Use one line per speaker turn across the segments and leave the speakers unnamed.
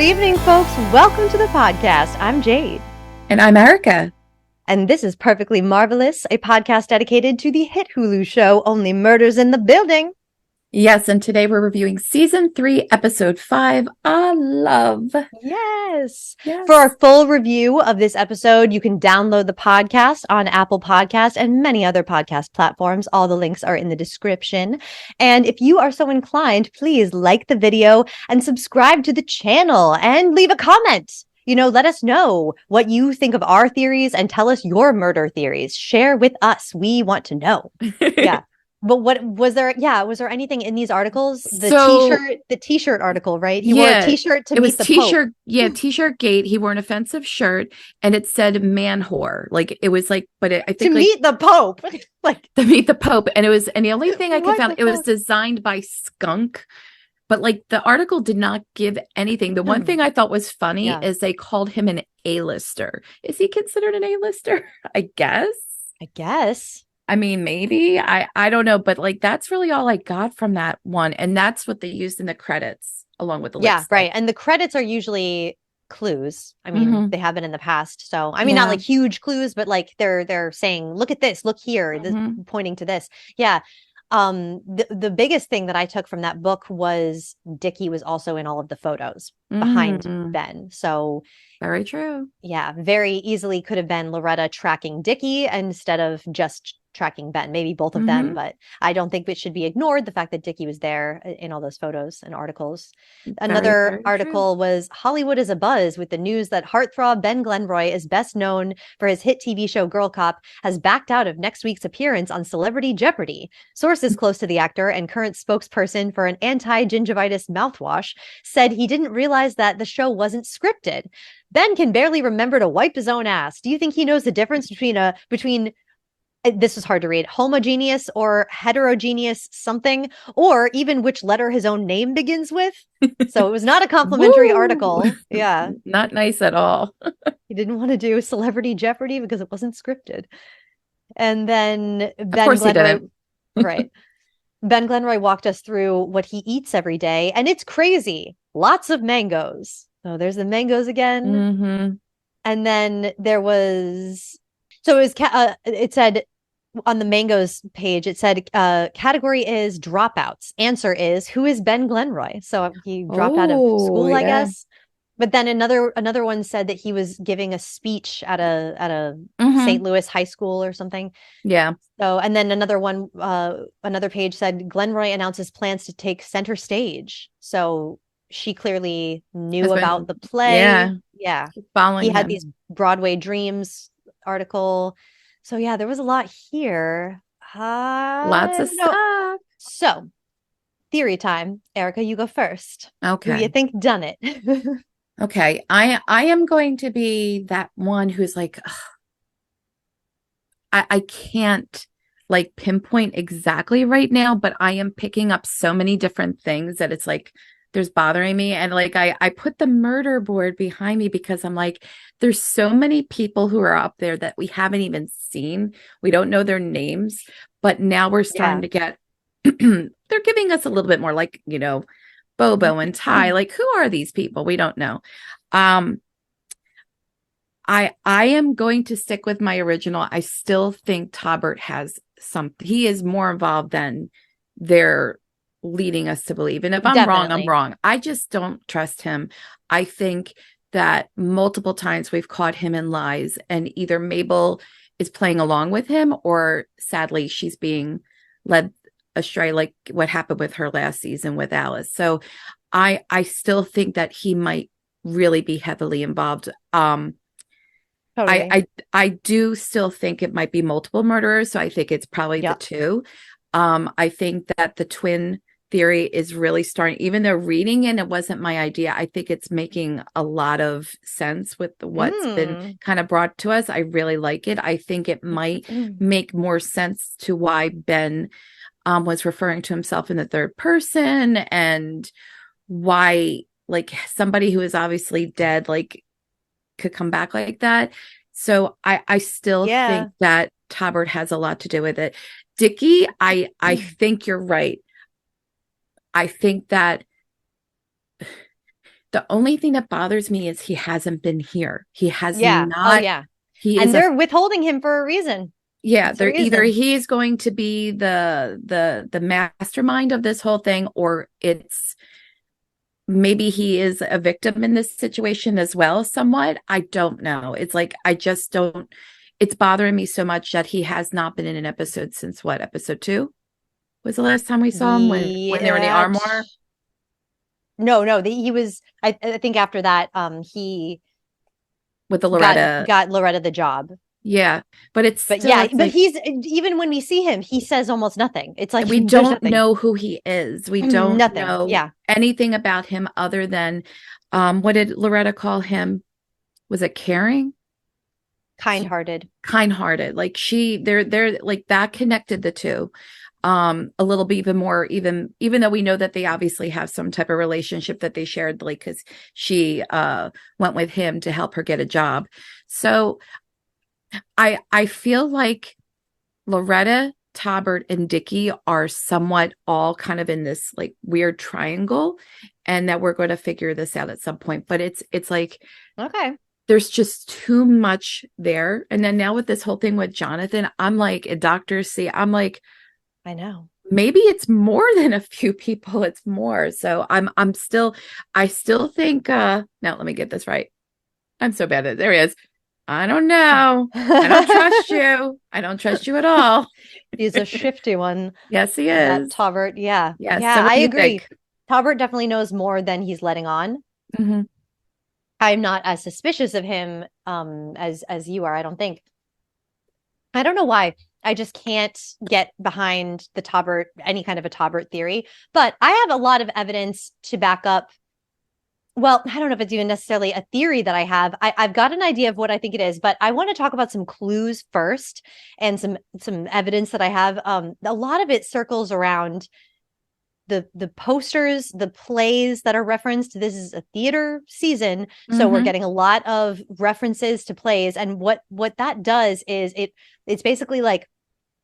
evening, folks. Welcome to the podcast. I'm Jade.
And I'm Erica.
And this is Perfectly Marvelous, a podcast dedicated to the hit Hulu show Only Murders in the Building.
Yes, and today we're reviewing Season 3, Episode 5, Love.
Yes. For our full review of this episode, you can download the podcast on Apple Podcasts and many other podcast platforms. All the links are in the description. And if you are so inclined, please like the video and subscribe to the channel and leave a comment. Let us know what you think of our theories and tell us your murder theories. Share with us. We want to know. Yeah. But what was there? Yeah, was there anything in these articles? The t-shirt article, right? He wore a t-shirt to meet the
t-shirt.
Pope.
Yeah, t-shirt gate. He wore an offensive shirt, and it said "man whore." Like it was like, but I think
to meet the Pope,
like to meet the Pope, and it was, and the only thing I could find, it was designed by Skunk. But like the article did not give anything. The one thing I thought was funny is they called him an A-lister. Is he considered an A-lister? I guess. I mean, maybe. I don't know. But like that's really all I got from that one. And that's what they used in the credits along with the lipstick.
Right. And the credits are usually clues. I mean, they have been in the past. So I mean, not like huge clues, but like they're saying, look at this, look here, pointing to this. Yeah. The biggest thing that I took from that book was Dickie was also in all of the photos behind Ben. So
very true.
Yeah, very easily could have been Loretta tracking Dickie instead of just tracking Ben. Maybe both of them, but I don't think it should be ignored, the fact that Dickie was there in all those photos and articles. Another article was Hollywood is abuzz with the news that heartthrob Ben Glenroy is best known for his hit TV show Girl Cop, has backed out of next week's appearance on Celebrity Jeopardy. Sources close to the actor and current spokesperson for an anti-gingivitis mouthwash said he didn't realize that the show wasn't scripted. Ben can barely remember to wipe his own ass. Do you think he knows the difference between this is hard to read, homogeneous or heterogeneous something, or even which letter his own name begins with? So it was not a complimentary article. Yeah.
Not nice at all.
He didn't want to do Celebrity Jeopardy because it wasn't scripted. And then
Ben Glenroy,
right. Ben Glenroy walked us through what he eats every day, and it's crazy. Lots of mangoes. So there's the mangoes again. And then there was, so it said on the mangoes page, it said category is dropouts. Answer is, who is Ben Glenroy? So he dropped out of school, I guess. But then another one said that he was giving a speech at a St. Louis high school or something.
Yeah.
So, and then another page said Glenroy announces plans to take center stage. So she clearly knew about the play. Yeah.
Following
he had
him.
These Broadway Dreams article. So yeah, there was a lot here.
Lots of stuff.
So, theory time. Erica, you go first.
Okay.
Who you think done it?
Okay. I am going to be that one who's like, I can't like pinpoint exactly right now, but I am picking up so many different things that it's like there's bothering me. And like I put the murder board behind me because I'm like, there's so many people who are up there that we haven't even seen. We don't know their names, but now we're starting to get they're giving us a little bit more like, Bobo and Ty. Like, who are these people? We don't know. I am going to stick with my original. I still think Taubert has something. He is more involved than they're leading us to believe. And if I'm wrong, I'm wrong. I just don't trust him. I think that multiple times we've caught him in lies, and either Mabel is playing along with him, or sadly she's being led astray, like what happened with her last season with Alice. So I still think that he might really be heavily involved. Totally. I do still think it might be multiple murderers. So I think it's probably the two. I think that the twin theory is really starting, even though reading it wasn't my idea, I think it's making a lot of sense with what's been kind of brought to us. I really like it. I think it might make more sense to why Ben was referring to himself in the third person, and why like somebody who is obviously dead like could come back like that. So I still think that Taubert has a lot to do with it. Dickie, I think you're right. I think that The only thing that bothers me is he hasn't been here. He has
Yeah. Oh,
not.
yeah.
He
And
is a
they're withholding him for a reason.
Yeah,
It's the
they're either
reason.
he's going to be the mastermind of this whole thing, or it's maybe he is a victim in this situation as well, somewhat. I don't know. It's like I just don't. It's bothering me so much that he has not been in an episode since what, episode 2 was the last time we saw him when they were in the
Yeah.
armor
No, he was. I think after that, he
with the
got
Loretta.
got Loretta the job.
Yeah, but it's
But
still
yeah,
it's
but
like
he's even when we see him, he says almost nothing. It's like
we
there's
don't
nothing.
know who he is. We don't
Nothing.
know
Yeah.
anything about him other than what did Loretta call him? Was it caring?
Kind-hearted.
Kind-hearted. Like they're like that connected the two. A little bit even more, even though we know that they obviously have some type of relationship that they shared, like because she went with him to help her get a job. So I feel like Loretta, Tobert, and Dickie are somewhat all kind of in this like weird triangle, and that we're going to figure this out at some point. But it's like
Okay.
there's just too much there. And then now with this whole thing with Jonathan, I'm like, a Dr. C, I'm like,
I know.
maybe it's more than a few people, it's more. So I still think now let me get this right. I'm so bad at it. There he is. I don't know. I don't trust you. I don't trust you at all.
He's a shifty one.
Yes, he
That
is.
Tobert. Yeah.
Yes.
Yeah,
So what
I
do you
agree.
think?
Tobert definitely knows more than he's letting on.
Mm-hmm.
I'm not as suspicious of him as you are, I don't think. I don't know why. I just can't get behind the Tobert, any kind of a Tobert theory. But I have a lot of evidence to back up. Well, I don't know if it's even necessarily a theory that I have. I've got an idea of what I think it is, but I want to talk about some clues first and some evidence that I have. A lot of it circles around the posters, the plays that are referenced. This is a theater season, so we're
Mm-hmm.
getting a lot of references to plays, and what that does is it's basically like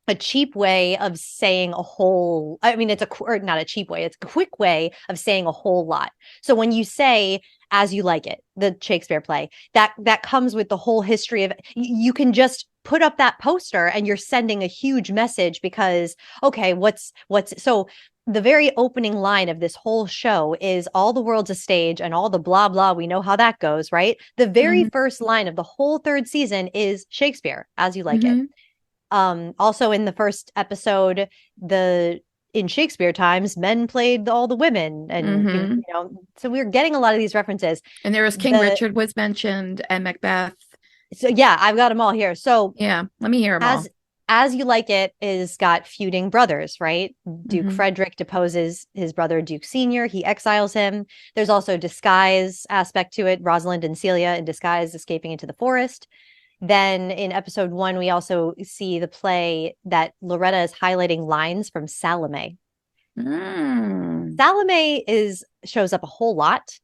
a cheap way of saying a whole, I mean, it's or not a cheap way, it's a quick way of saying a whole lot. So when you say As You Like It, the Shakespeare play, that comes with the whole history of, you can just put up that poster and you're sending a huge message because, okay, what's so the very opening line of this whole show is all the world's a stage and all the blah blah, we know how that goes, right? The very
Mm-hmm.
first line of the whole third season is Shakespeare, As You Like It.
Mm-hmm.
Also in the first episode, in Shakespeare times, men played all the women, and
Mm-hmm.
so we're getting a lot of these references.
And there was King Richard was mentioned and Macbeth.
So yeah, I've got them all here. So
Yeah, let me hear them all.
As You Like It is got feuding brothers, right? Duke
Mm-hmm.
Frederick deposes his brother Duke Senior. He exiles him. There's also disguise aspect to it. Rosalind and Celia in disguise escaping into the forest. Then in episode 1, we also see the play that Loretta is highlighting lines from Salome. Salome shows up a whole lot.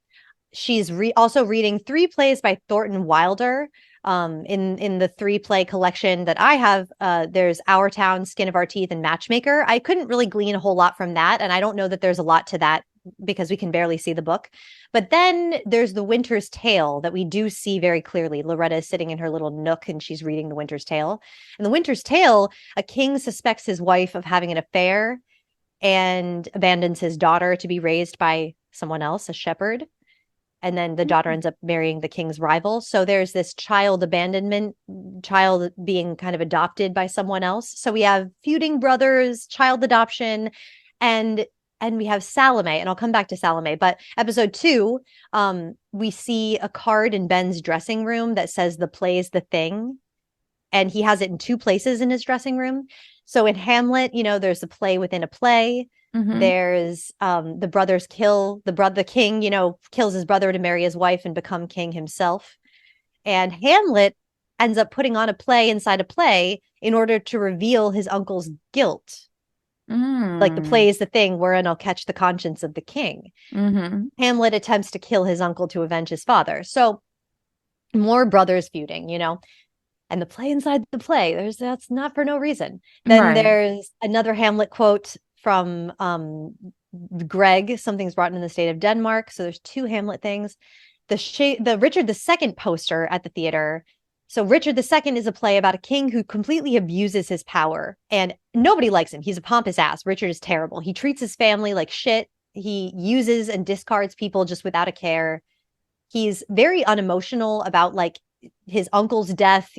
She's also reading 3 plays by Thornton Wilder. In the 3 play collection that I have, there's Our Town, Skin of Our Teeth, and Matchmaker. I couldn't really glean a whole lot from that, and I don't know that there's a lot to that because we can barely see the book. But then there's The Winter's Tale that we do see very clearly. Loretta is sitting in her little nook and she's reading The Winter's Tale. In The Winter's Tale, a king suspects his wife of having an affair and abandons his daughter to be raised by someone else, a shepherd. And then the daughter ends up marrying the king's rival. So there's this child abandonment, child being kind of adopted by someone else. So we have feuding brothers, child adoption, and we have Salome, and I'll come back to Salome. But episode 2, we see a card in Ben's dressing room that says the play's the thing, and he has it in 2 places in his dressing room. So in Hamlet, there's a play within a play.
Mm-hmm.
There's the brothers kill the king, kills his brother to marry his wife and become king himself. And Hamlet ends up putting on a play inside a play in order to reveal his uncle's guilt. Like the play is the thing wherein I'll catch the conscience of the king.
Mm-hmm.
Hamlet attempts to kill his uncle to avenge his father. So more brothers feuding, and the play inside the play, that's not for no reason. Then
Right.
there's another Hamlet quote from Greg, something's rotten in the state of Denmark. So there's 2 Hamlet things. The Richard II poster at the theater. So Richard II is a play about a king who completely abuses his power, and nobody likes him. He's a pompous ass. Richard is terrible. He treats his family like shit. He uses and discards people just without a care. He's very unemotional about like his uncle's death.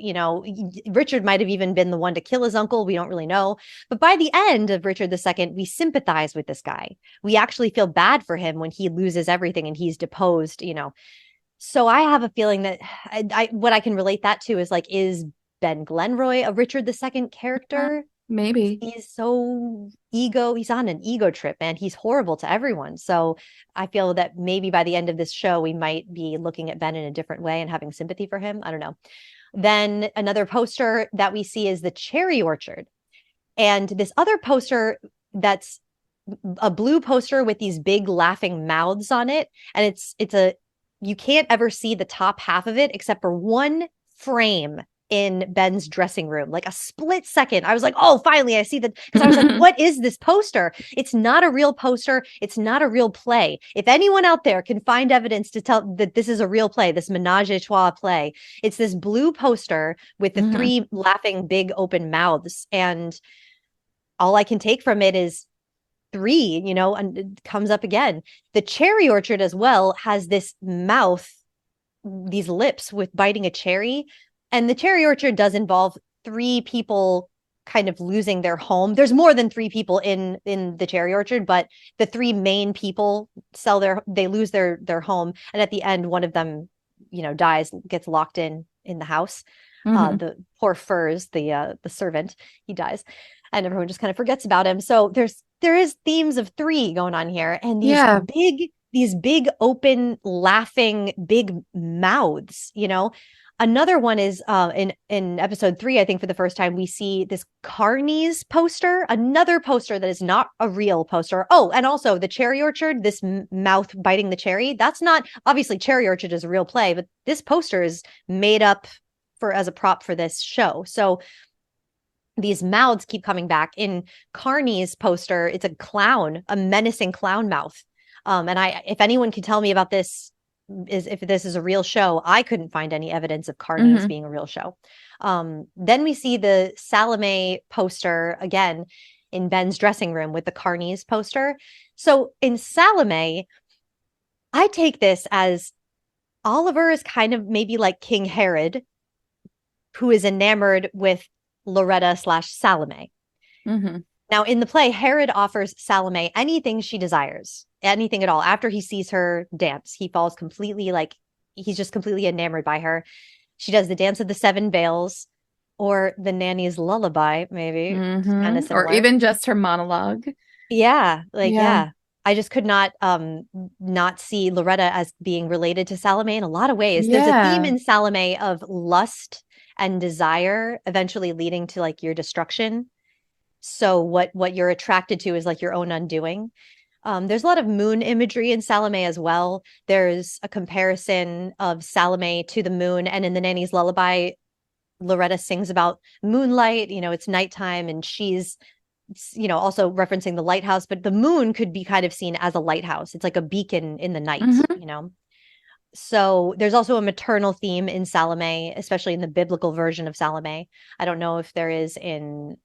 Richard might have even been the one to kill his uncle. We don't really know. But by the end of Richard II, we sympathize with this guy. We actually feel bad for him when he loses everything and he's deposed. So I have a feeling that what I can relate that to is like, is Ben Glenroy a Richard II character?
Maybe.
He's he's on an ego trip, man. He's horrible to everyone. So I feel that maybe by the end of this show, we might be looking at Ben in a different way and having sympathy for him. I don't know. Then another poster that we see is the cherry orchard. And this other poster that's a blue poster with these big laughing mouths on it. And you can't ever see the top half of it except for one frame in Ben's dressing room, like a split second. I was like, oh, finally I see that. Because I was like, what is this poster? It's not a real poster. It's not a real play. If anyone out there can find evidence to tell that this is a real play, this menage a trois play, it's this blue poster with the 3 laughing big open mouths. And all I can take from it is 3, and it comes up again. The cherry orchard as well has this mouth, these lips with biting a cherry. And the cherry orchard does involve 3 people kind of losing their home. There's more than 3 people in the cherry orchard, but the 3 main people they lose their home. And at the end, one of them, dies, gets locked in the house. The poor Furs, the servant, he dies. And everyone just kind of forgets about him. So there is themes of 3 going on here, and these big open laughing big mouths. Another one is in episode 3, I think for the first time, we see this Carney's poster, another poster that is not a real poster. Oh, and also the cherry orchard, this mouth biting the cherry. That's not, obviously Cherry Orchard is a real play, but this poster is made up as a prop for this show. So these mouths keep coming back. In Carney's poster, it's a clown, a menacing clown mouth. And if anyone can tell me about this, if this is a real show, I couldn't find any evidence of Carney's being a real show. Then we see the Salome poster again in Ben's dressing room with the Carney's poster. So in Salome, I take this as Oliver is kind of maybe like King Herod, who is enamored with Loretta/Salome. Now, in the play, Herod offers Salome anything she desires, anything at all. After he sees her dance, he falls completely, he's just completely enamored by her. She does the dance of the 7 veils, or the nanny's lullaby, maybe. Kind of similar.
Or even just her monologue.
Yeah. I just could not see Loretta as being related to Salome in a lot of ways. There's a theme in Salome of lust and desire eventually leading to your destruction. So what you're attracted to is your own undoing. There's a lot of moon imagery in Salome as well. There's a comparison of Salome to the moon, and in the Nanny's Lullaby, Loretta sings about moonlight. It's nighttime, and she's also referencing the lighthouse, but the moon could be kind of seen as a lighthouse. It's like a beacon in the night. So there's also a maternal theme in Salome, especially in the biblical version of Salome. I don't know if there is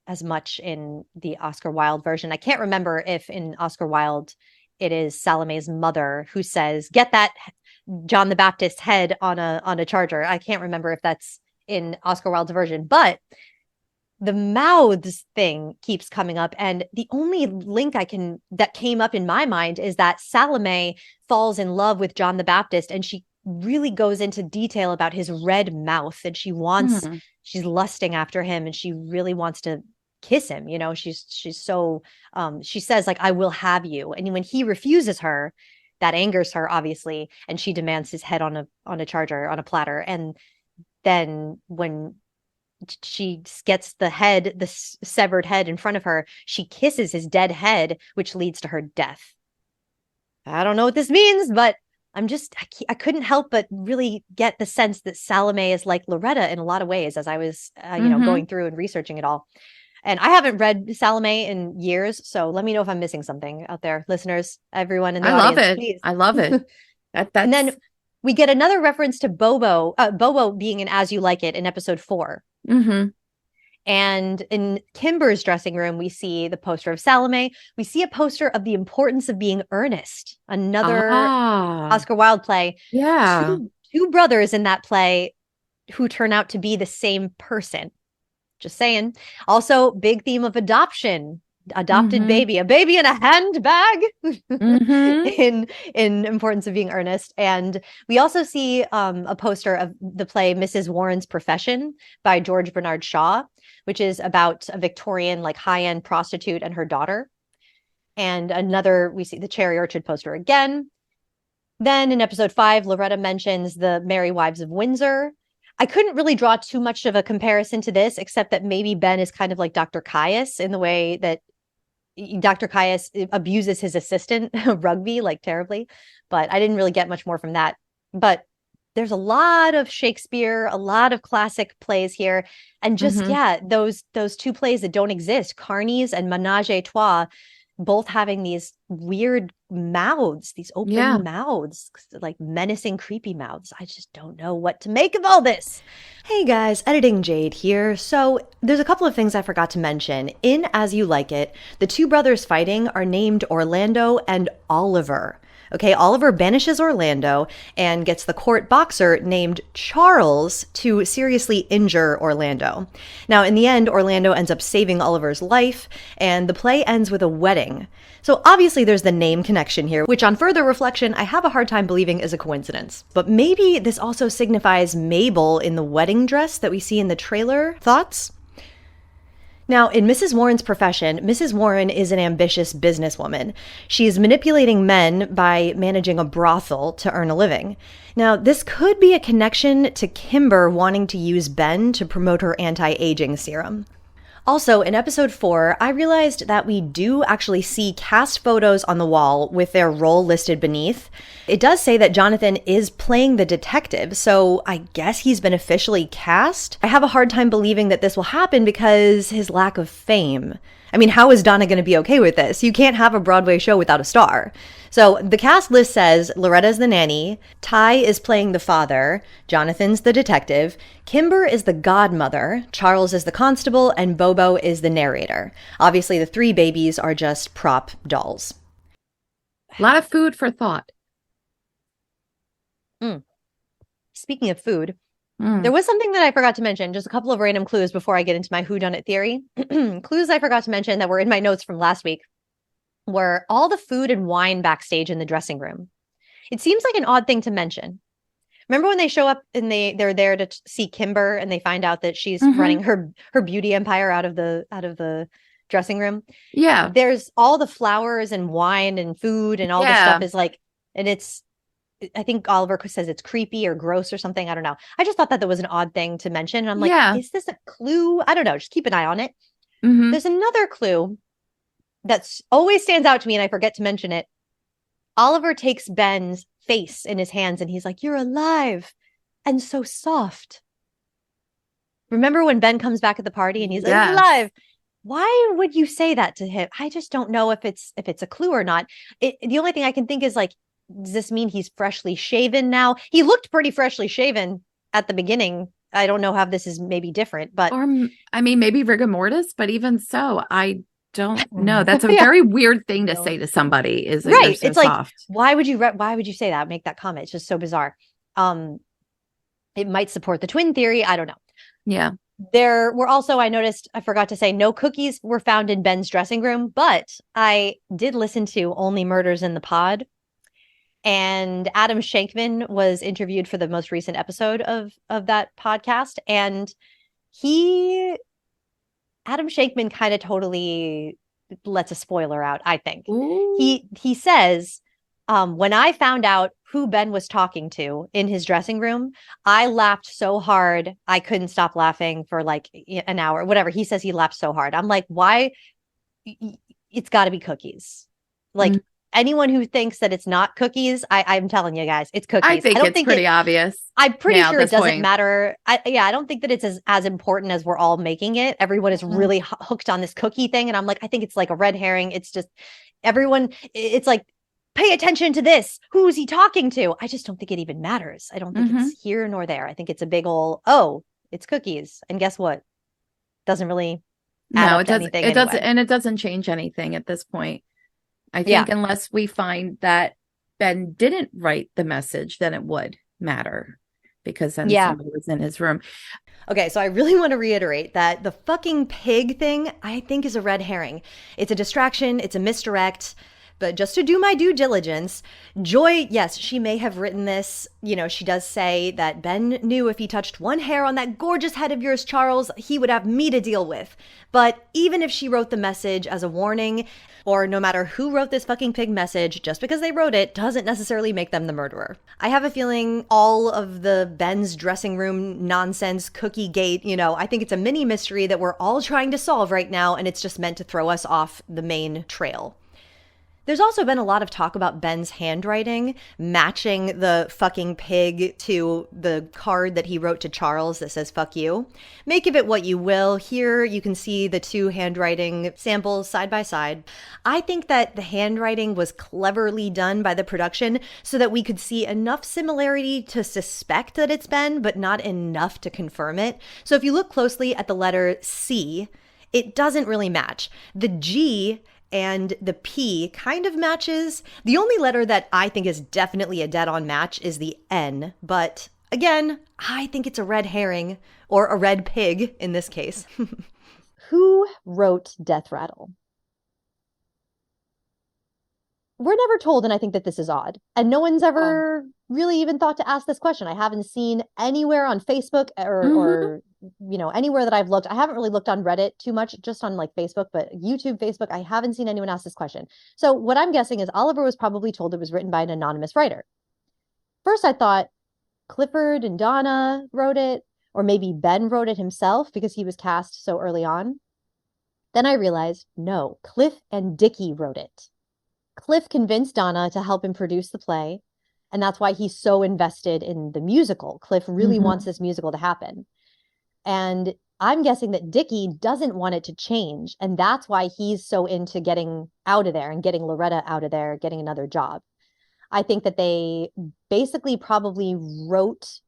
as much in the Oscar Wilde version. I can't remember if in Oscar Wilde it is Salome's mother who says, "Get that John the Baptist head on a charger." I can't remember if that's in Oscar Wilde's version, but the mouths thing keeps coming up. And the only link that came up in my mind is that Salome falls in love with John the Baptist, and she really goes into detail about his red mouth, and she's lusting after him, and she really wants to kiss him. She's so, she says I will have you. And when he refuses her, that angers her, obviously. And she demands his head on a charger, on a platter. And then when she gets the severed head in front of her, she kisses his dead head, which leads to her death. I don't know what this means, but I couldn't help but really get the sense that Salome is like Loretta in a lot of ways as I was, going through and researching it all. And I haven't read Salome in years, so let me know if I'm missing something out there, listeners, everyone in the audience.
Love it.
Please.
I love it.
And then we get another reference to Bobo being in As You Like It in episode 4.
Mm-hmm.
And in Kimber's dressing room, we see the poster of Salome. We see a poster of The Importance of Being Earnest, another Oscar Wilde play.
Yeah.
Two brothers in that play who turn out to be the same person. Just saying. Also, big theme of adoption. Adopted baby, a baby in a handbag in Importance of Being Earnest. And we also see a poster of the play Mrs. Warren's Profession by George Bernard Shaw, which is about a Victorian, like, high-end prostitute and her daughter. And we see the Cherry Orchard poster again. Then in episode 5, Loretta mentions the Merry Wives of Windsor. I couldn't really draw too much of a comparison to this, except that maybe Ben is kind of like Dr. Caius in the way that Dr. Caius abuses his assistant, Rugby, like, terribly. But I didn't really get much more from that. But there's a lot of Shakespeare, a lot of classic plays here. And just, those two plays that don't exist, Carnies and Menage a Trois, both having these weird mouths, these open mouths, like menacing, creepy mouths. I just don't know what to make of all this. Hey guys, Editing Jade here. So there's a couple of things I forgot to mention. In As You Like It, the two brothers fighting are named Orlando and Oliver. Okay, Oliver banishes Orlando and gets the court boxer named Charles to seriously injure Orlando. Now, in the end, Orlando ends up saving Oliver's life, and the play ends with a wedding. So obviously there's the name connection here, which on further reflection, I have a hard time believing is a coincidence. But maybe this also signifies Mabel in the wedding dress that we see in the trailer. Thoughts? Now, in Mrs. Warren's Profession, Mrs. Warren is an ambitious businesswoman. She's manipulating men by managing a brothel to earn a living. Now, this could be a connection to Kimber wanting to use Ben to promote her anti-aging serum. Also, in episode 4, I realized that we do actually see cast photos on the wall with their role listed beneath. It does say that Jonathan is playing the detective, so I guess he's been officially cast. I have a hard time believing that this will happen because his lack of fame. I mean, how is Donna going to be okay with this? You can't have a Broadway show without a star. So the cast list says Loretta's the nanny, Ty is playing the father, Jonathan's the detective, Kimber is the godmother, Charles is the constable, and Bobo is the narrator. Obviously, the three babies are just prop dolls.
A lot of food for thought.
Speaking of food, there was something that I forgot to mention, just a couple of random clues before I get into my whodunit theory. Clues I forgot to mention that were in my notes from last week were all the food and wine backstage in the dressing room. It seems like an odd thing to mention. Remember when they show up and they're there to see Kimber and they find out that she's running her beauty empire out of the dressing room?
Yeah.
There's all the flowers and wine and food and all this stuff is like, and I think Oliver says it's creepy or gross or something. I don't know. I just thought that was an odd thing to mention. And I'm like, is this a clue? I don't know. Just keep an eye on it. There's another clue that always stands out to me and I forget to mention it. Oliver takes Ben's face in his hands and he's like, "You're alive and so soft." Remember when Ben comes back at the party and he's like, "Alive." Why would you say that to him? I just don't know if it's a clue or not. The only thing I can think is like, does this mean he's freshly shaven now? He looked pretty freshly shaven at the beginning. I don't know how this is maybe different, but
maybe rigor mortis, but even so, I don't know. That's a very weird thing to say to somebody. Is that right? So it's soft.
Like, why would you say that? Make that comment? It's just so bizarre. It might support the twin theory. I don't know.
Yeah.
There were also, I noticed, I forgot to say, no cookies were found in Ben's dressing room, but I did listen to Only Murders in the Pod. And Adam Shankman was interviewed for the most recent episode of that podcast. And Adam Shankman kind of totally lets a spoiler out, I think. Ooh. He says, when I found out who Ben was talking to in his dressing room, I laughed so hard I couldn't stop laughing for like an hour, whatever. He says he laughed so hard. I'm like, why? It's got to be cookies. Like, anyone who thinks that it's not cookies, I'm telling you guys, it's cookies.
I think it's pretty obvious.
I'm pretty sure it doesn't matter. I don't think that it's as important as we're all making it. Everyone is really hooked on this cookie thing. And I'm like, I think it's like a red herring. It's just everyone, it's like, pay attention to this. Who's he talking to? I just don't think it even matters. I don't think it's here nor there. I think it's a big old, oh, it's cookies. And guess what? Doesn't really add up to anything.
It doesn't, and it doesn't change anything at this point. I think unless we find that Ben didn't write the message, then it would matter, because then somebody was in his room.
Okay, so I really want to reiterate that the fucking pig thing, I think, is a red herring. It's a distraction. It's a misdirect. But just to do my due diligence, Joy, yes, she may have written this. You know, she does say that Ben knew if he touched one hair on that gorgeous head of yours, Charles, he would have me to deal with. But even if she wrote the message as a warning, or no matter who wrote this fucking pig message, just because they wrote it doesn't necessarily make them the murderer. I have a feeling all of the Ben's dressing room nonsense, cookie gate, you know, I think it's a mini mystery that we're all trying to solve right now, and it's just meant to throw us off the main trail. There's also been a lot of talk about Ben's handwriting matching the fucking pig to the card that he wrote to Charles that says fuck you. Make of it what you will. Here you can see the two handwriting samples side by side. I think that the handwriting was cleverly done by the production so that we could see enough similarity to suspect that it's Ben, but not enough to confirm it. So if you look closely at the letter C, it doesn't really match. The G and the P kind of matches. The only letter that I think is definitely a dead-on match is the N. But again, I think it's a red herring, or a red pig in this case. Who wrote Death Rattle? We're never told, and I think that this is odd. And no one's ever really even thought to ask this question. I haven't seen anywhere on Facebook or you know, anywhere that I've looked. I haven't really looked on Reddit too much, just on like Facebook, but YouTube, Facebook, I haven't seen anyone ask this question. So what I'm guessing is Oliver was probably told it was written by an anonymous writer. First, I thought Clifford and Donna wrote it, or maybe Ben wrote it himself because he was cast so early on. Then I realized, no, Cliff and Dickie wrote it. Cliff convinced Donna to help him produce the play, and that's why he's so invested in the musical. Cliff really wants this musical to happen. And I'm guessing that Dickie doesn't want it to change, and that's why he's so into getting out of there and getting Loretta out of there, getting another job. I think that they basically probably wrote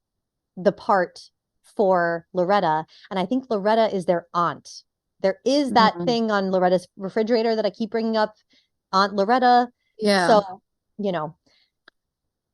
the part for Loretta, and I think Loretta is their aunt. There is that thing on Loretta's refrigerator that I keep bringing up, Aunt Loretta.
Yeah.
So, you know.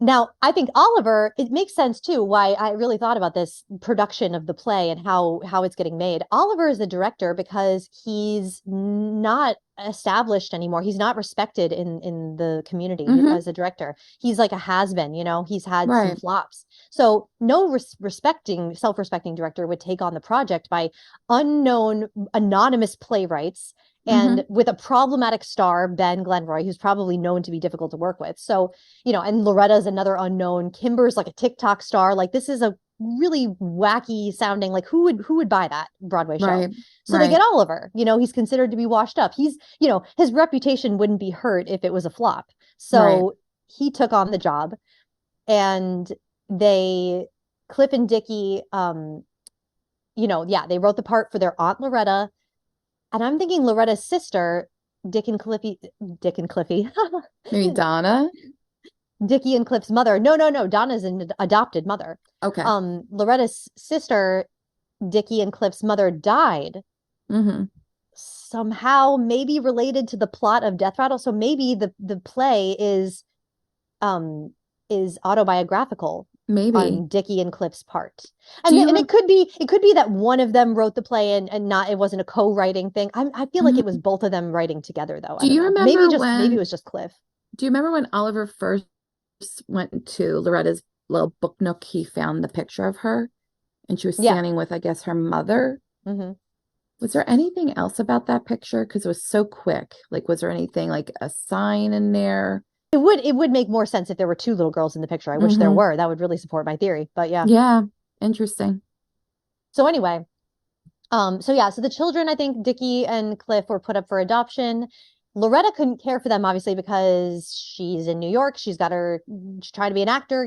Now, I think Oliver, it makes sense too why I really thought about this production of the play and how it's getting made. Oliver is the director because he's not established anymore. He's not respected in the community as a director. He's like a has-been, you know, he's had some flops. So no self-respecting director would take on the project by unknown, anonymous playwrights, and with a problematic star, Ben Glenroy, who's probably known to be difficult to work with. So, you know, and Loretta's another unknown. Kimber's like a TikTok star. Like, this is a really wacky sounding, like, who would buy that Broadway show? So they get Oliver. You know, he's considered to be washed up. He's, you know, his reputation wouldn't be hurt if it was a flop. So he took on the job, and Cliff and Dickie, you know, they wrote the part for their Aunt Loretta. And I'm thinking Loretta's sister, Dick and Cliffy.
Maybe Donna?
Dickie and Cliff's mother. No. Donna's an adopted mother.
Okay.
Loretta's sister, Dickie and Cliff's mother, died. Somehow, maybe related to the plot of Death Rattle. So maybe the play is autobiographical.
Maybe
on Dickie and Cliff's part. And it could be that one of them wrote the play and not, it wasn't a co-writing thing. I feel like it was both of them writing together though.
Do you remember
maybe it was just Cliff.
Do you remember when Oliver first went to Loretta's little book nook, he found the picture of her and she was standing with, I guess, her mother? Was there anything else about that picture? Because it was so quick. Like, was there anything like a sign in there?
It would make more sense if there were two little girls in the picture. I wish there were. That would really support my theory. But yeah.
Yeah. Interesting.
So anyway, so the children, I think Dickie and Cliff were put up for adoption. Loretta couldn't care for them, obviously, because she's in New York. She's trying to be an actor,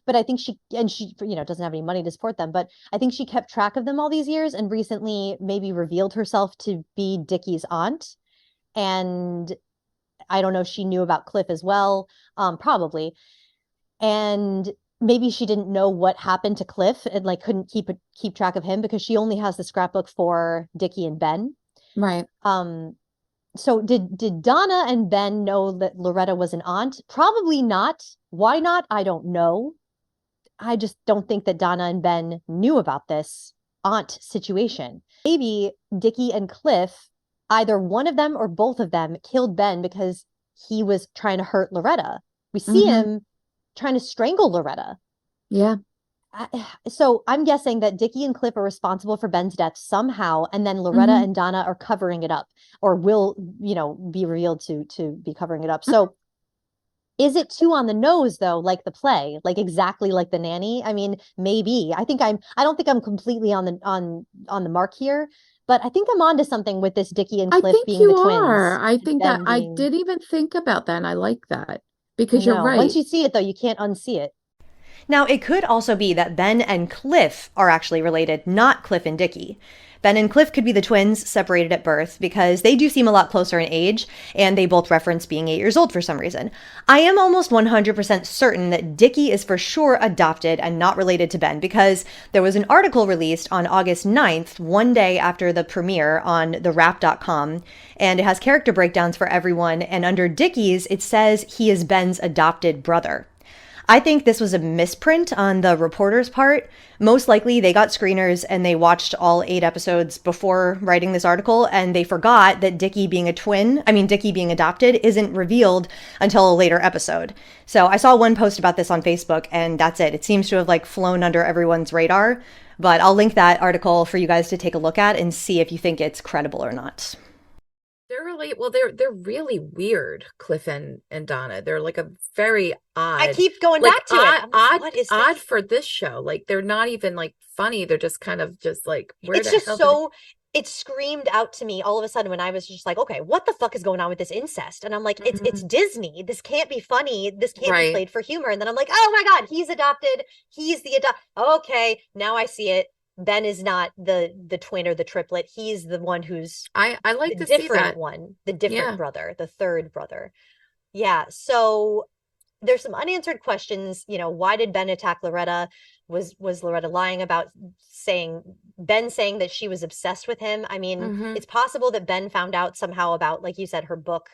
but I think she, doesn't have any money to support them. But I think she kept track of them all these years and recently maybe revealed herself to be Dickie's aunt. And I don't know if she knew about Cliff as well, probably. And maybe she didn't know what happened to Cliff and like couldn't keep track of him because she only has the scrapbook for Dickie and Ben.
Right.
So did Donna and Ben know that Loretta was an aunt? Probably not. Why not? I don't know. I just don't think that Donna and Ben knew about this aunt situation. Maybe Dickie and Cliff, either one of them or both of them, killed Ben because he was trying to hurt Loretta. We see him trying to strangle Loretta.
Yeah.
So I'm guessing that Dickie and Cliff are responsible for Ben's death somehow, and then Loretta and Donna are covering it up, or will, be revealed to be covering it up. So is it too on the nose though, like the play, like exactly like The Nanny? I mean, maybe. I don't think I'm completely on the mark here, but I think I'm onto something with this Dickie and Cliff being the twins.
I think that I did even think about that, and I like that because you're right.
Once you see it though, you can't unsee it.
Now, it could also be that Ben and Cliff are actually related, not Cliff and Dickie. Ben and Cliff could be the twins separated at birth because they do seem a lot closer in age, and they both reference being 8 years old for some reason. I am almost 100% certain that Dickie is for sure adopted and not related to Ben because there was an article released on August 9th, one day after the premiere on thewrap.com, and it has character breakdowns for everyone, and under Dickie's, it says he is Ben's adopted brother. I think this was a misprint on the reporter's part. Most likely they got screeners and they watched all 8 episodes before writing this article, and they forgot that Dickie being adopted isn't revealed until a later episode. So I saw one post about this on Facebook, and that's it. It seems to have flown under everyone's radar, but I'll link that article for you guys to take a look at and see if you think it's credible or not.
They're really weird, Cliff and Donna. They're like a very odd.
I keep going back to it.
What is odd for this show? Like they're not even funny. They're just kind of just where
it's just so it screamed out to me all of a sudden when I was just like, okay, what the fuck is going on with this incest? And I'm like, it's Disney. This can't be funny. This can't be played for humor. And then I'm like, oh my God, he's adopted. He's the okay, now I see it. Ben is not the twin or the triplet. He's the one who's
I like
the
to see
different
that
one, the different brother, the third brother. Yeah. So there's some unanswered questions. Why did Ben attack Loretta? Was Loretta lying about Ben saying that she was obsessed with him? I mean, it's possible that Ben found out somehow about, like you said, her book,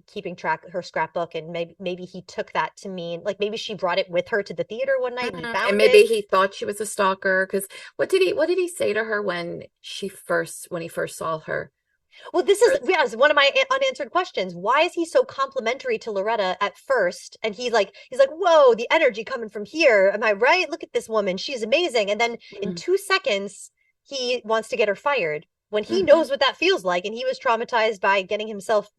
keeping track, her scrapbook, and maybe he took that to mean maybe she brought it with her to the theater one night and found
and maybe he thought she was a stalker. Because what did he say to her when he first saw her?
Well, this is one of my unanswered questions. Why is he so complimentary to Loretta at first? And he's like, whoa, the energy coming from here. Am I right? Look at this woman. She's amazing. And then in 2 seconds, he wants to get her fired when he knows what that feels like. And he was traumatized by getting himself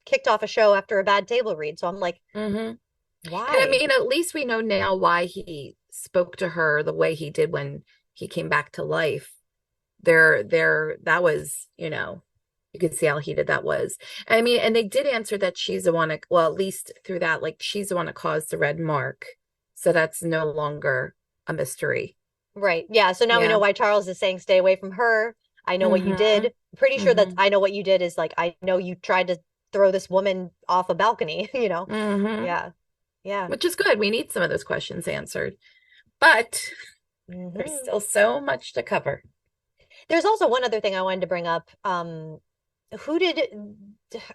kicked off a show after a bad table read. So I'm like, why?
And I mean, at least we know now why he spoke to her the way he did when he came back to life. That was, you could see how heated that was. I mean, and they did answer that she's the one, at least through that, she's the one that caused the red mark. So that's no longer a mystery.
Right. Yeah. So now we know why Charles is saying, stay away from her. I know what you did. Pretty sure that I know what you did is I know you tried to throw this woman off a balcony, Yeah. Yeah.
Which is good. We need some of those questions answered. But there's still so much to cover.
There's also one other thing I wanted to bring up. Who did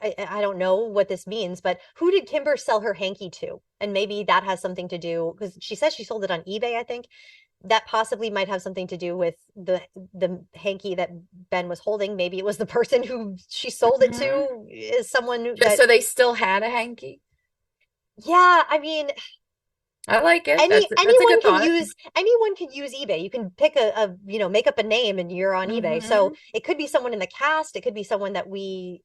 I don't know what this means, but who did Kimber sell her hanky to? And maybe that has something to do, because she says she sold it on eBay, I think. That possibly might have something to do with the hanky that Ben was holding. Maybe it was the person who she sold it to is someone
so they still had a hanky.
Yeah, I mean,
I like it.
Anyone can use eBay. You can pick make up a name and you're on eBay. So it could be someone in the cast. It could be someone that we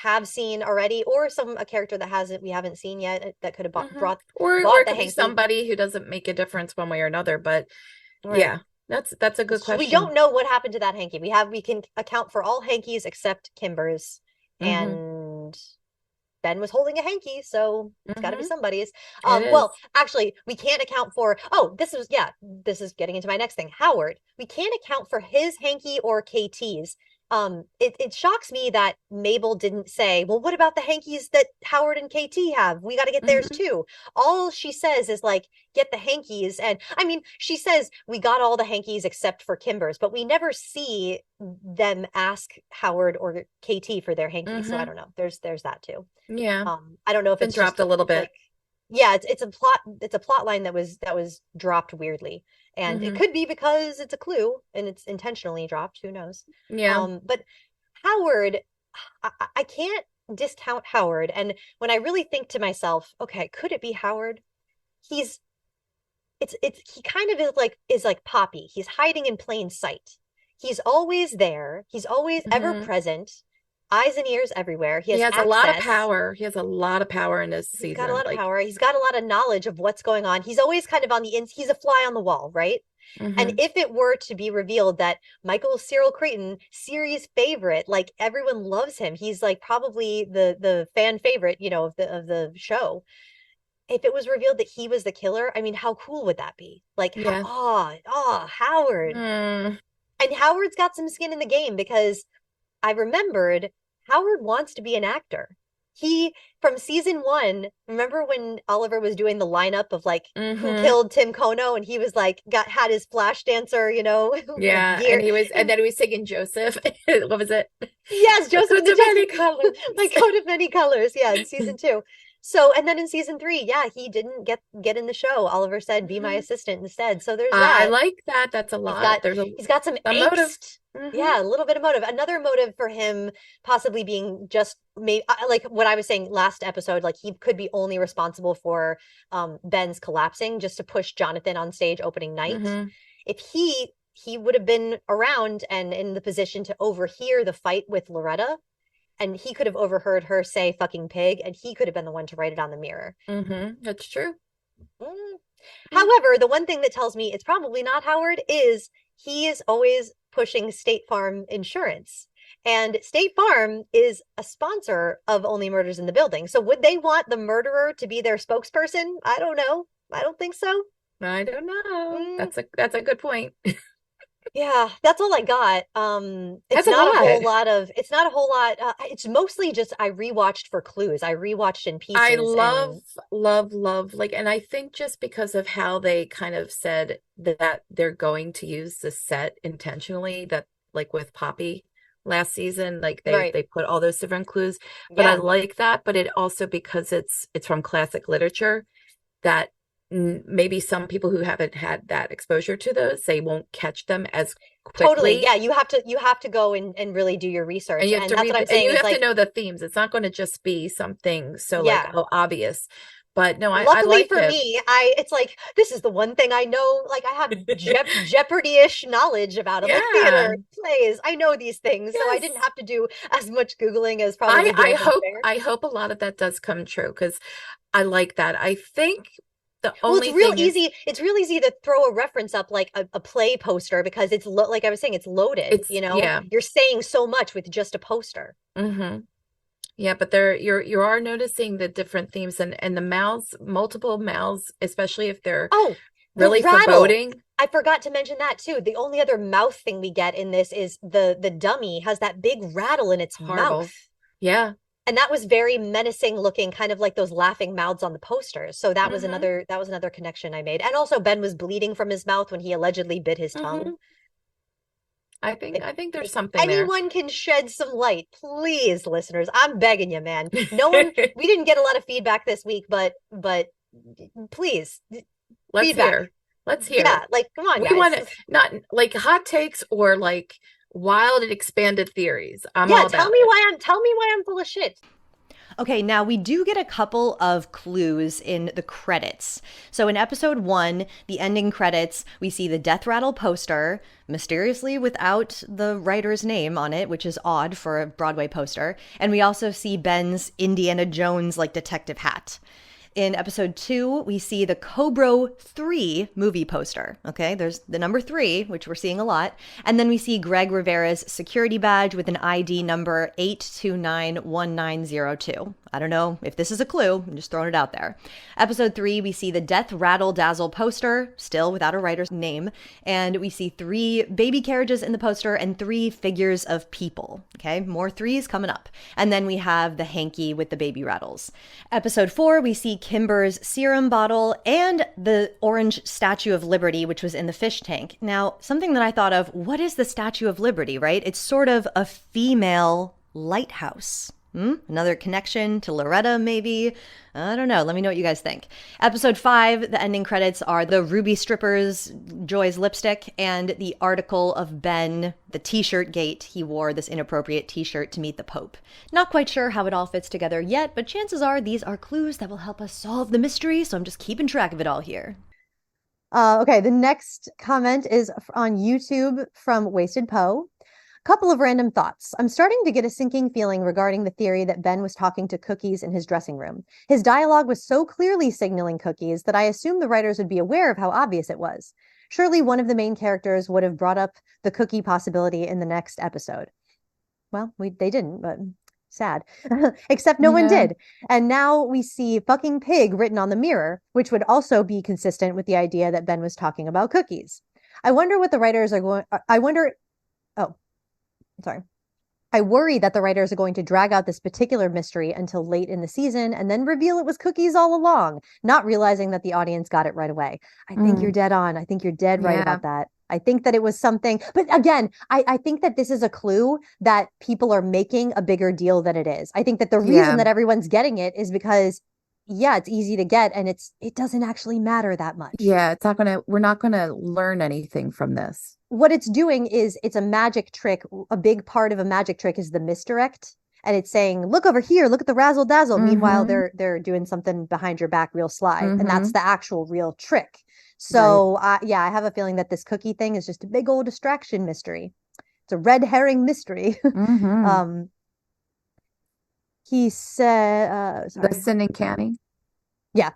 have seen already, or a character that we haven't seen yet that could have bought
it could be somebody who doesn't make a difference one way or another. But yeah, that's a good question.
We don't know what happened to that hanky. We can account for all hankies except Kimber's, and Ben was holding a hanky, so it's got to be somebody's.
It
Well,
is.
actually, we can't account for, this is getting into my next thing. Howard, we can't account for his hanky or KT's. It shocks me that Mabel didn't say, well, what about the hankies that Howard and KT have? We got to get theirs too. All she says is like, get the hankies. And I mean, she says we got all the hankies except for Kimber's, but we never see them ask Howard or KT for their hankies. So I don't know. There's that too.
Yeah.
I don't know if
Been
it's
dropped
just
a little bit.
like, yeah, it's a plot line that was dropped weirdly. And it could be because it's a clue and it's intentionally dropped. Who knows?
Yeah.
But Howard, I can't discount Howard. And when I really think to myself, okay, could it be Howard? He's he kind of is like Poppy. He's hiding in plain sight. He's always there. He's always ever present. Eyes and ears everywhere. He has
a lot of
access.
power. He has a lot of power in this season.
He's got a lot of power. He's got a lot of knowledge of what's going on. He's always kind of on the he's a fly on the wall, right? And if it were to be revealed that Michael Cyril Creighton, series favorite, like everyone loves him, he's like probably the fan favorite, of the show. If it was revealed that he was the killer, I mean, how cool would that be? Like, Howard. And Howard's got some skin in the game because I remembered Howard wants to be an actor. He, from season 1, remember when Oliver was doing the lineup of like who killed Tim Kono, and he was like had his flash dancer,
Yeah, and then he was singing Joseph. What was it?
Yes, Joseph
Coat of Many Colors.
My Coat of Many Colors. Yeah, in season 2. So, and then in season 3, yeah, he didn't get in the show. Oliver said, "Be my assistant instead." So there's that.
I like that. That's a lot.
He's got some angst.
Motive.
Yeah, a little bit of motive. Another motive for him possibly being just like what I was saying last episode, like he could be only responsible for Ben's collapsing just to push Jonathan on stage opening night. If he would have been around and in the position to overhear the fight with Loretta, and he could have overheard her say fucking pig, and he could have been the one to write it on the mirror.
That's true.
However, the one thing that tells me it's probably not Howard is he is always pushing State Farm insurance. And State Farm is a sponsor of Only Murders in the Building. So would they want the murderer to be their spokesperson? I don't know. I don't think so.
I don't know. That's a good point.
Yeah, that's all I got. It's not a whole lot. It's mostly just I rewatched for clues. I rewatched in pieces.
I love like, and I think just because of how they kind of said that they're going to use the set intentionally, that like with Poppy last season, like they put all those different clues. But I like that, but it also, because it's from classic literature, that maybe some people who haven't had that exposure to those, they won't catch them as quickly.
Totally. Yeah, you have to go and really do your research.
And you have
that's what I'm saying.
And you have to know the themes. It's not going to just be something like obvious. But no,
luckily
like
for me, it's like, this is the one thing I know. Like I have Jeopardy-ish knowledge about them, like theater, plays. I know these things, so I didn't have to do as much Googling as probably.
I hope a lot of that does come true, because I like that. I think
it's real easy. It's real easy to throw a reference up like a play poster, because it's like I was saying, it's loaded. You're saying so much with just a poster.
Yeah, but you are noticing the different themes and the mouths, multiple mouths, especially if they're really foreboding.
I forgot to mention that too. The only other mouth thing we get in this is the dummy has that big rattle in its mouth.
Yeah.
And that was very menacing looking, kind of like those laughing mouths on the posters. So that was another connection I made. And also Ben was bleeding from his mouth when he allegedly bit his tongue.
I think there's something
anyone can shed some light, please, listeners. I'm begging you, man. No one we didn't get a lot of feedback this week, but please,
let's hear.
Yeah, like come on,
we
guys.
Want to, not like hot takes or like wild and expanded theories. Tell me
why I'm full of shit.
Okay, now we do get a couple of clues in the credits. So in episode 1, the ending credits, we see the death rattle poster, mysteriously without the writer's name on it, which is odd for a Broadway poster. And we also see Ben's Indiana Jones like detective hat. In episode 2, we see the Cobra 3 movie poster. Okay, there's the number 3, which we're seeing a lot. And then we see Greg Rivera's security badge with an ID number 8291902. I don't know if this is a clue. I'm just throwing it out there. Episode 3, we see the Death Rattle Dazzle poster, still without a writer's name. And we see 3 baby carriages in the poster and 3 figures of people. Okay, more 3s coming up. And then we have the hanky with the baby rattles. Episode 4, we see Kimber's serum bottle and the orange Statue of Liberty, which was in the fish tank. Now, something that I thought of, what is the Statue of Liberty, right? It's sort of a female lighthouse. Another connection to Loretta, maybe? I don't know. Let me know what you guys think. Episode 5, the ending credits are the Ruby Strippers, Joy's lipstick, and the article of Ben, the t-shirt gate. He wore this inappropriate t-shirt to meet the Pope. Not quite sure how it all fits together yet, but chances are these are clues that will help us solve the mystery, so I'm just keeping track of it all here.
Okay, the next comment is on YouTube from Wasted Poe. Couple of random thoughts. I'm starting to get a sinking feeling regarding the theory that Ben was talking to Cookies in his dressing room. His dialogue was so clearly signaling Cookies that I assumed the writers would be aware of how obvious it was. Surely one of the main characters would have brought up the cookie possibility in the next episode. Well, they didn't, but sad. Except no one did. And now we see fucking pig written on the mirror, which would also be consistent with the idea that Ben was talking about Cookies. I wonder what the writers are going... I worry that the writers are going to drag out this particular mystery until late in the season and then reveal it was Cookies all along, not realizing that the audience got it right away. I think you're dead on. I think you're dead right about that. I think that it was something, but again, I think that this is a clue that people are making a bigger deal than it is. I think that the reason that everyone's getting it is because it's easy to get and it doesn't actually matter that much.
Yeah, we're not gonna learn anything from this.
What it's doing is it's a magic trick. A big part of a magic trick is the misdirect. And it's saying, look over here, look at the razzle dazzle. Meanwhile, they're doing something behind your back real sly. And that's the actual real trick. So I have a feeling that this cookie thing is just a big old distraction mystery. It's a red herring mystery. He said,
the Cindy canning.
Yeah.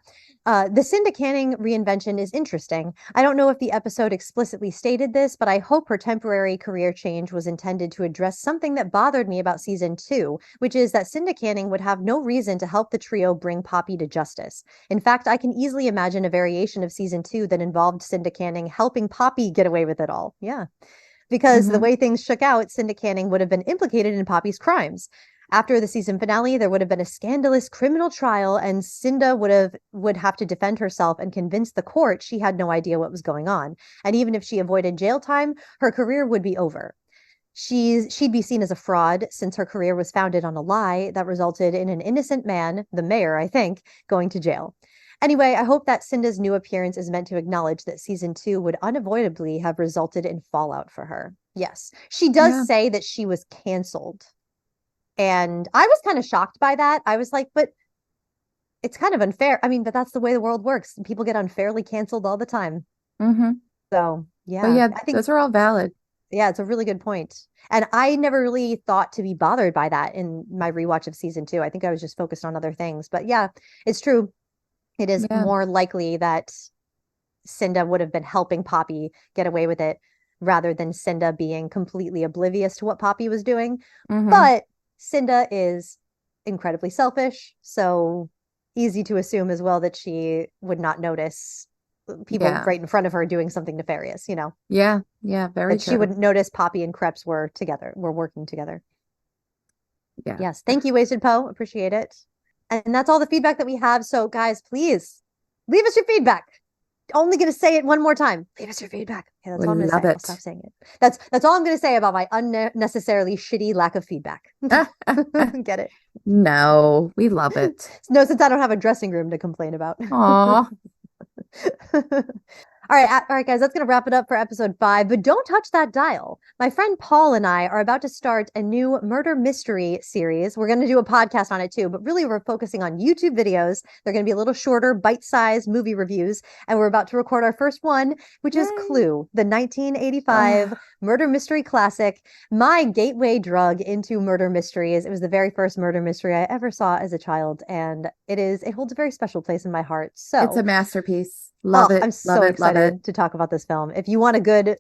The Cinda Canning reinvention is interesting. I don't know if the episode explicitly stated this, but I hope her temporary career change was intended to address something that bothered me about season 2, which is that Cinda Canning would have no reason to help the trio bring Poppy to justice. In fact, I can easily imagine a variation of season 2 that involved Cinda Canning helping Poppy get away with it all. Yeah. Because the way things shook out, Cinda Canning would have been implicated in Poppy's crimes. After the season finale, there would have been a scandalous criminal trial, and Cinda would have to defend herself and convince the court she had no idea what was going on. And even if she avoided jail time, her career would be over. She'd be seen as a fraud since her career was founded on a lie that resulted in an innocent man, the mayor, I think, going to jail. Anyway, I hope that Cinda's new appearance is meant to acknowledge that season 2 would unavoidably have resulted in fallout for her. Yes, she does say that she was canceled. And I was kind of shocked by that. I was like, but it's kind of unfair. I mean, but that's the way the world works. People get unfairly canceled all the time. So, yeah.
But I think those are all valid.
Yeah, it's a really good point. And I never really thought to be bothered by that in my rewatch of season 2. I think I was just focused on other things. But yeah, it's true. It is more likely that Cinda would have been helping Poppy get away with it rather than Cinda being completely oblivious to what Poppy was doing. But Cinda is incredibly selfish, so easy to assume as well that she would not notice people right in front of her doing something nefarious, you know?
Yeah, very
true. She wouldn't notice Poppy and Krebs were working together.
Yeah.
Yes. Thank you, Wasted Poe. Appreciate it. And that's all the feedback that we have. So guys, please leave us your feedback. Only going to say it one more time. Leave us your feedback. Okay, that's all I'm going to say. I'll stop saying it. That's all I'm going to say about my unnecessarily shitty lack of feedback. Get it?
No, we love it.
No, since I don't have a dressing room to complain about.
Aw.
All right, guys, that's going to wrap it up for episode 5, but don't touch that dial. My friend Paul and I are about to start a new murder mystery series. We're going to do a podcast on it too, but really we're focusing on YouTube videos. They're going to be a little shorter, bite-sized movie reviews, and we're about to record our first one, which is Clue, the 1985 murder mystery classic, my gateway drug into murder mysteries. It was the very first murder mystery I ever saw as a child, and it holds a very special place in my heart. So
it's a masterpiece. Love it.
I'm so excited to talk about this film. If you want a good,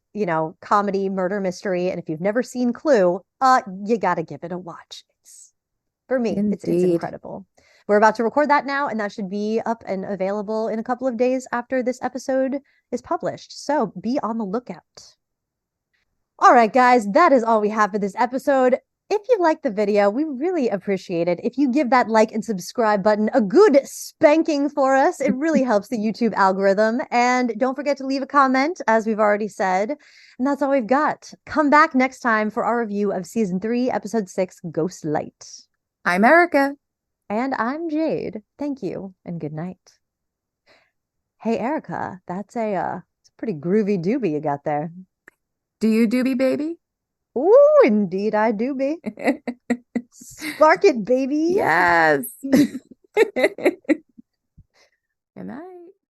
comedy murder mystery, and if you've never seen Clue, you got to give it a watch. For me, it's incredible. We're about to record that now, and that should be up and available in a couple of days after this episode is published. So be on the lookout. All right, guys, that is all we have for this episode. If you liked the video, we really appreciate it. If you give that like and subscribe button a good spanking for us, it really helps the YouTube algorithm. And don't forget to leave a comment, as we've already said. And that's all we've got. Come back next time for our review of Season 3, Episode 6, Ghost Light.
I'm Erica.
And I'm Jade. Thank you, and good night. Hey, Erica, that's it's a pretty groovy doobie you got there.
Do you doobie, baby?
Ooh, indeed I do be. Spark it, baby.
Yes. Good night.